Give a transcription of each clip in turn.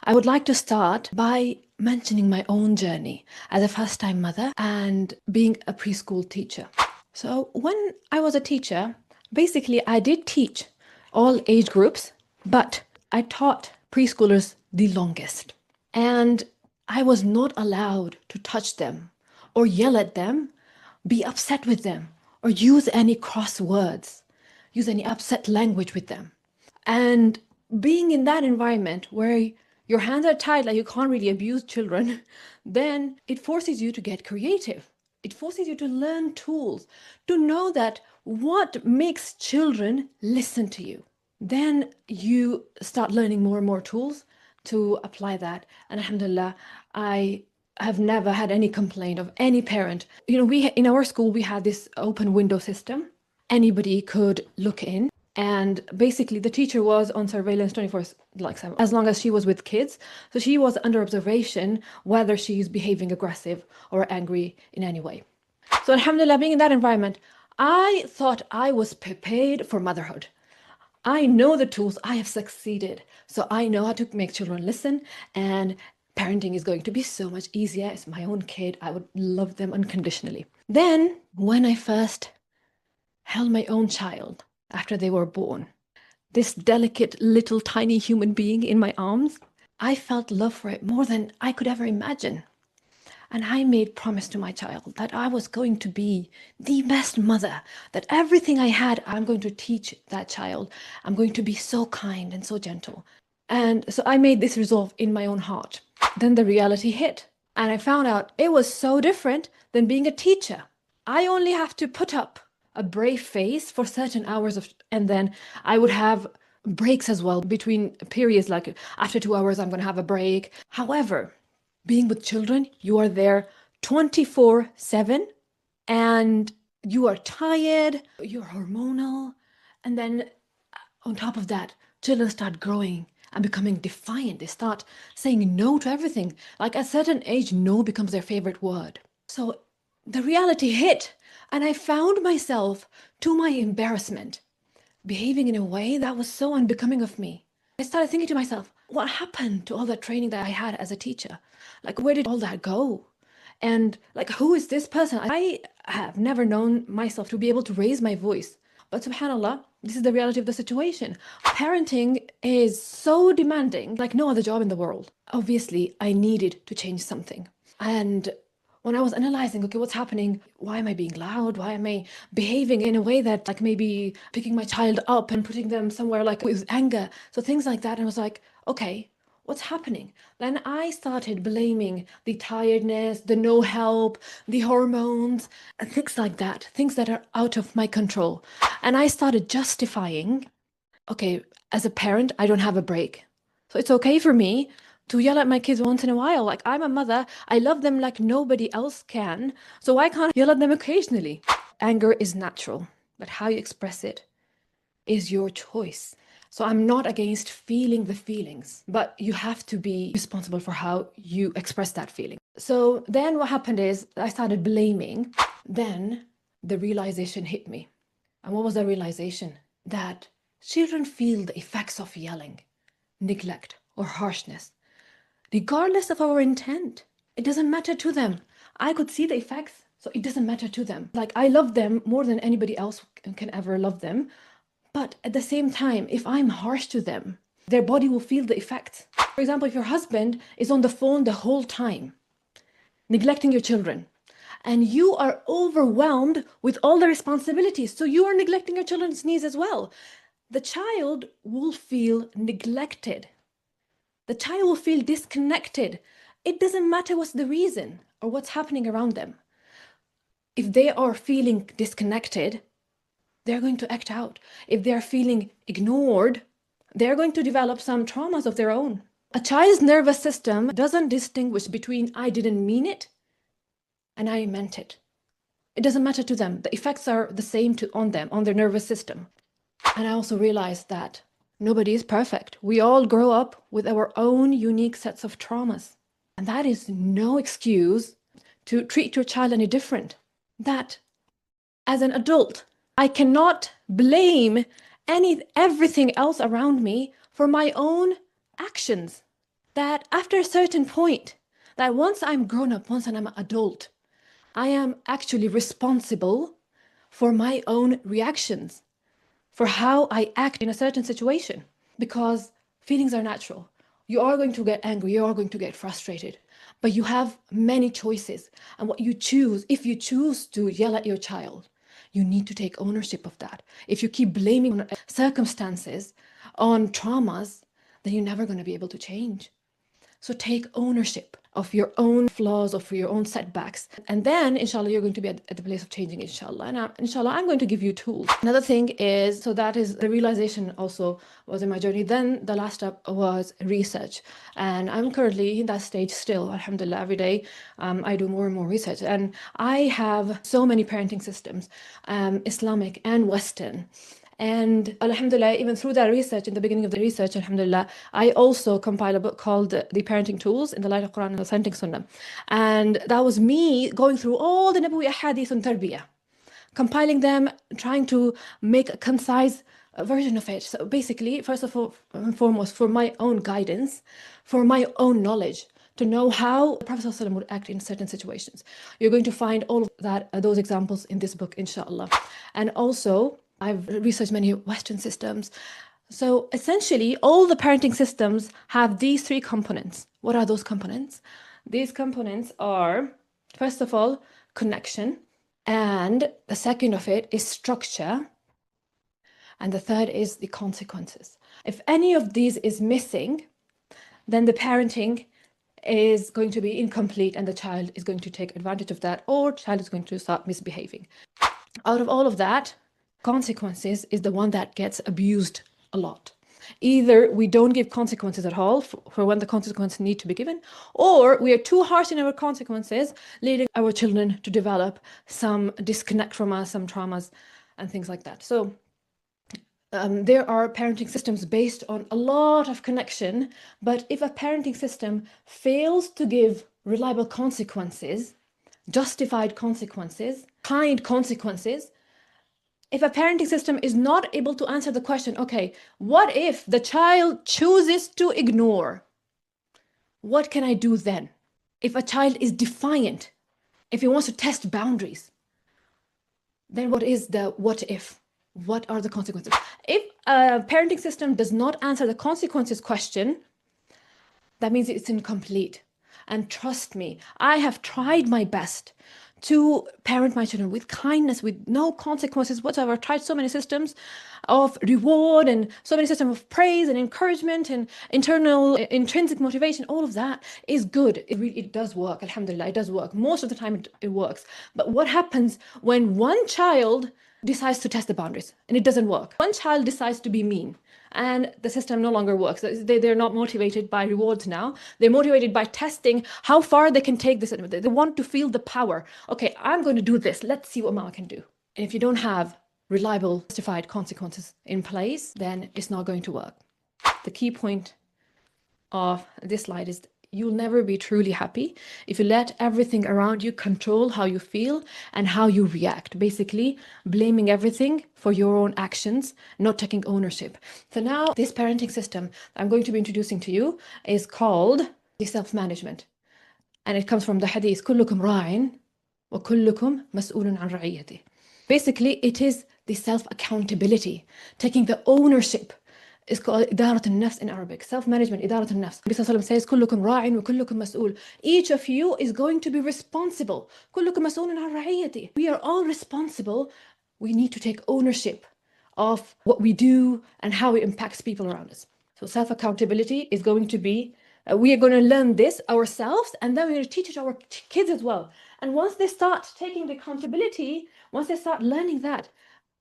I would like to start by mentioning my own journey as a first-time mother and being a preschool teacher. So when I was a teacher, basically I did teach all age groups, but I taught preschoolers the longest. And I was not allowed to touch them or yell at them, be upset with them, or use any cross words, use any upset language with them. And being in that environment where your hands are tied, like you can't really abuse children, then it forces you to get creative. It forces you to learn tools, to know that what makes children listen to you. Then you start learning more and more tools to apply that. And alhamdulillah, I have never had any complaint of any parent. We in our school, we had this open window system. Anybody could look in. And basically, the teacher was on surveillance 24/7, as long as she was with kids. So she was under observation whether she's behaving aggressive or angry in any way. So alhamdulillah, being in that environment, I thought I was prepared for motherhood. I know the tools, I have succeeded. So I know how to make children listen, and parenting is going to be so much easier. It's my own kid. I would love them unconditionally. Then, when I first held my own child, after they were born, this delicate little tiny human being in my arms, I felt love for it more than I could ever imagine. And I made promise to my child that I was going to be the best mother, that everything I had, I'm going to teach that child. I'm going to be so kind and so gentle. And so I made this resolve in my own heart. Then the reality hit, and I found out it was so different than being a teacher. I only have to put up a brave face for certain hours and then I would have breaks as well between periods, like after 2 hours I'm going to have a break. However, being with children, you are there 24/7 and you are tired, you're hormonal, and then on top of that, children start growing and becoming defiant. They start saying no to everything. Like at a certain age, no becomes their favorite word. So the reality hit, and I found myself, to my embarrassment, behaving in a way that was so unbecoming of me. I started thinking to myself, what happened to all that training that I had as a teacher? Like, where did all that go? And like, who is this person? I have never known myself to be able to raise my voice. But subhanAllah, this is the reality of the situation. Parenting is so demanding, like no other job in the world. Obviously, I needed to change something. And when I was analyzing, okay, what's happening? Why am I being loud? Why am I behaving in a way that like maybe picking my child up and putting them somewhere like with anger? So things like that. And I was like, okay, what's happening? Then I started blaming the tiredness, the no help, the hormones, and things like that, things that are out of my control. And I started justifying, okay, as a parent, I don't have a break. So it's okay for me to yell at my kids once in a while. Like, I'm a mother, I love them like nobody else can, so why can't I yell at them occasionally? Anger is natural, but how you express it is your choice. So I'm not against feeling the feelings, but you have to be responsible for how you express that feeling. So then what happened is I started blaming. Then the realization hit me. And what was the realization? That children feel the effects of yelling, neglect, or harshness, regardless of our intent. It doesn't matter to them. I could see the effects, so it doesn't matter to them. Like, I love them more than anybody else can ever love them. But at the same time, if I'm harsh to them, their body will feel the effects. For example, if your husband is on the phone the whole time, neglecting your children, and you are overwhelmed with all the responsibilities, so you are neglecting your children's needs as well, the child will feel neglected. The child will feel disconnected. It doesn't matter what's the reason or what's happening around them. If they are feeling disconnected, they're going to act out. If they're feeling ignored, they're going to develop some traumas of their own. A child's nervous system doesn't distinguish between I didn't mean it and I meant it. It doesn't matter to them. The effects are the same on them, on their nervous system. And I also realized that nobody is perfect. We all grow up with our own unique sets of traumas. And that is no excuse to treat your child any different. That as an adult, I cannot blame everything else around me for my own actions. that after a certain point, that once I'm grown up, once I'm an adult, I am actually responsible for my own reactions, for how I act in a certain situation, because feelings are natural. You are going to get angry, you are going to get frustrated, but you have many choices. And what you choose, if you choose to yell at your child, you need to take ownership of that. If you keep blaming on circumstances, on traumas, then you're never going to be able to change. So take ownership of your own flaws, of your own setbacks. And then, inshallah, you're going to be at the place of changing, inshallah. And inshallah, I'm going to give you tools. Another thing is, so that is the realization also was in my journey. Then the last step was research. And I'm currently in that stage still, alhamdulillah, every day. I do more and more research. And I have so many parenting systems, Islamic and Western. And alhamdulillah, even through that research, in the beginning of the research, alhamdulillah, I also compiled a book called The Parenting Tools in the Light of Quran and Authentic Sunnah. And that was me going through all the Nabawi Ahadith on Tarbiyah, compiling them, trying to make a concise version of it. So basically, first of all and foremost, for my own guidance, for my own knowledge, to know how the Prophet ﷺ would act in certain situations. You're going to find all of that, those examples in this book, inshallah. And also, I've researched many Western systems. So essentially, all the parenting systems have these three components. What are those components? These components are, first of all, connection. And the second of it is structure. And the third is the consequences. If any of these is missing, then the parenting is going to be incomplete and the child is going to take advantage of that, or child is going to start misbehaving. Out of all of that, consequences is the one that gets abused a lot. Either we don't give consequences at all for when the consequences need to be given, or we are too harsh in our consequences, leading our children to develop some disconnect from us, some traumas and things like that. So there are parenting systems based on a lot of connection, but if a parenting system fails to give reliable consequences, justified consequences, kind consequences, if a parenting system is not able to answer the question, okay, what if the child chooses to ignore? What can I do then? If a child is defiant, if he wants to test boundaries, then what is the what if? What are the consequences? If a parenting system does not answer the consequences question, that means it's incomplete. And trust me, I have tried my best to parent my children with kindness, with no consequences whatsoever. I've tried so many systems of reward and so many systems of praise and encouragement and internal intrinsic motivation. All of that is good. It does work. Alhamdulillah, it does work. Most of the time it works. But what happens when one child decides to test the boundaries and it doesn't work? One child decides to be mean and the system no longer works. They're not motivated by rewards now. They're motivated by testing how far they can take this. They want to feel the power. Okay, I'm going to do this. Let's see what Mama can do. And if you don't have reliable, justified consequences in place, then it's not going to work. The key point of this slide is you'll never be truly happy if you let everything around you control how you feel and how you react. Basically, blaming everything for your own actions, not taking ownership. So now this parenting system I'm going to be introducing to you is called the self-management. And it comes from the hadith, كلكم راع وكلكم مسؤول عن رعيته. Basically, it is the self-accountability, taking the ownership. It's called إدارة النفس in Arabic. Self-management, إدارة النفس. Nabi says, كلكم راع وكلكم مسؤول. Each of you is going to be responsible. كلكم مسؤول عن رعيته. We are all responsible. We need to take ownership of what we do and how it impacts people around us. So self-accountability is going to be, we are going to learn this ourselves, and then we're going to teach it to our kids as well. And once they start taking the accountability, once they start learning that,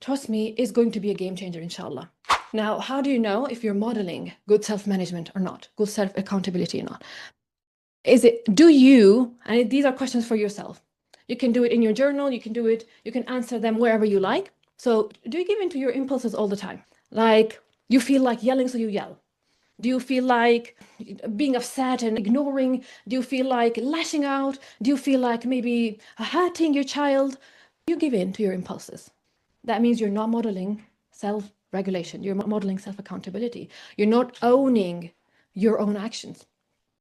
trust me, it's going to be a game changer, inshallah. Now, how do you know if you're modeling good self-management or not, good self-accountability or not? Do you, and these are questions for yourself. You can do it in your journal, you can answer them wherever you like. So do you give in to your impulses all the time? Like, you feel like yelling, so you yell. Do you feel like being upset and ignoring? Do you feel like lashing out? Do you feel like maybe hurting your child? You give in to your impulses. That means you're not modeling self-regulation. You're not modeling self-accountability. You're not owning your own actions.